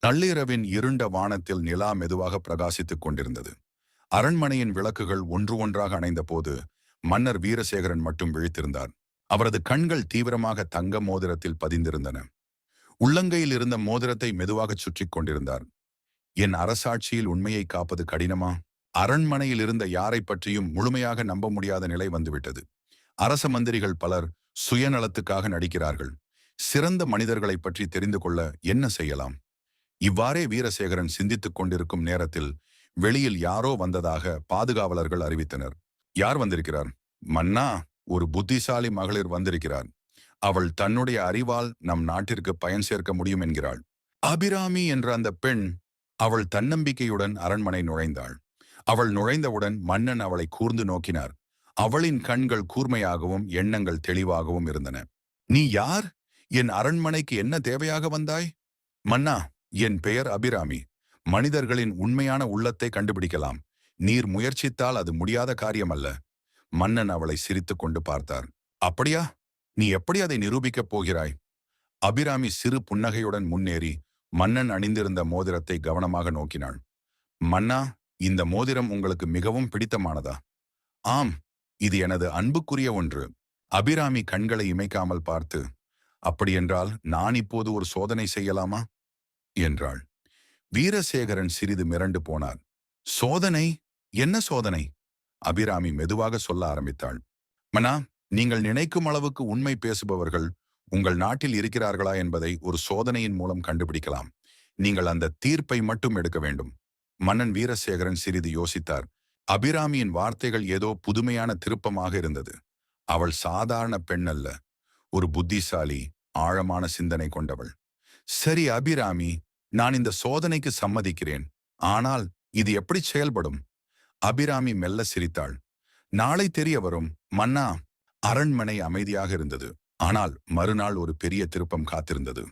நள்ளிரவின் இருண்ட வானத்தில் நிலா மெதுவாக பிரகாசித்துக் கொண்டிருந்தது. அரண்மனையின் விளக்குகள் ஒன்று ஒன்றாக அணைந்த போது மன்னர் வீரசேகரன் மட்டும் விழித்திருந்தார். அவரது கண்கள் தீவிரமாக தங்க மோதிரத்தில் பதிந்திருந்தன. உள்ளங்கையில் இருந்த மோதிரத்தை மெதுவாகச் சுற்றிக் கொண்டிருந்தார். என் அரசாட்சியில் உண்மையை காப்பது கடினமா? அரண்மனையில் இருந்த யாரை பற்றியும் முழுமையாக நம்ப முடியாத நிலை வந்துவிட்டது. அரச மந்திரிகள் பலர் சுயநலத்துக்காக நடிக்கிறார்கள். சிறந்த மனிதர்களைப் பற்றி தெரிந்து கொள்ள என்ன செய்யலாம்? இவ்வாறே வீரசேகரன் சிந்தித்துக் கொண்டிருக்கும் நேரத்தில் வெளியில் யாரோ வந்ததாக பாதுகாவலர்கள் அறிவித்தனர். யார் வந்திருக்கிறார்? மன்னா, ஒரு புத்திசாலி மகளிர் வந்திருக்கிறார். அவள் தன்னுடைய அறிவால் நம் நாட்டிற்கு பயன் சேர்க்க முடியும் என்கிறாள். அபிராமி என்ற அந்த பெண். அவள் தன்னம்பிக்கையுடன் அரண்மனை நுழைந்தாள். அவள் நுழைந்தவுடன் மன்னன் அவளை கூர்ந்து நோக்கினார். அவளின் கண்கள் கூர்மையாகவும் எண்ணங்கள் தெளிவாகவும் இருந்தன. நீ யார்? என் அரண்மனைக்கு என்ன தேவையாக வந்தாய்? மன்னா, என் பெயர் அபிராமி. மனிதர்களின் உண்மையான உள்ளத்தை கண்டுபிடிக்கலாம். நீர் முயற்சித்தால் அது முடியாத காரியமல்ல. மன்னன் அவளை சிரித்துக் கொண்டு பார்த்தார். அப்படியா? நீ எப்படி அதை நிரூபிக்கப் போகிறாய்? அபிராமி சிறு புன்னகையுடன் முன்னேறி மன்னன் அணிந்திருந்த மோதிரத்தை கவனமாக நோக்கினாள். மன்னா, இந்த மோதிரம் உங்களுக்கு மிகவும் பிடித்தமானதா? ஆம், இது எனது அன்புக்குரிய ஒன்று. அபிராமி கண்களை இமைக்காமல் பார்த்து, அப்படியென்றால் நான் இப்போது ஒரு சோதனை செய்யலாமா என்றாள். வீரசேகரன் சிறிது மிரண்டு போனார். சோதனை? என்ன சோதனை? அபிராமி மெதுவாக சொல்ல ஆரம்பித்தாள். மன்னா, நீங்கள் நினைக்கும் அளவுக்கு உண்மை பேசுபவர்கள் உங்கள் நாட்டில் இருக்கிறார்களா என்பதை ஒரு சோதனையின் மூலம் கண்டுபிடிக்கலாம். நீங்கள் அந்த தீர்ப்பை மட்டும் எடுக்க வேண்டும். மன்னன் வீரசேகரன் சிறிது யோசித்தார். அபிராமியின் வார்த்தைகள் ஏதோ புதுமையான திருப்பமாக இருந்தது. அவள் சாதாரண பெண் அல்ல, ஒரு புத்திசாலி, ஆழமான சிந்தனை கொண்டவள். சரி அபிராமி, நான் இந்த சோதனைக்கு சம்மதிக்கிறேன். ஆனால் இது எப்படி செயல்படும்? அபிராமி மெல்ல சிரித்தாள். நாளை தெரிய வரும் மன்னா. அரண்மனை அமைதியாக இருந்தது. ஆனால் மறுநாள் ஒரு பெரிய திருப்பம் காத்திருந்தது.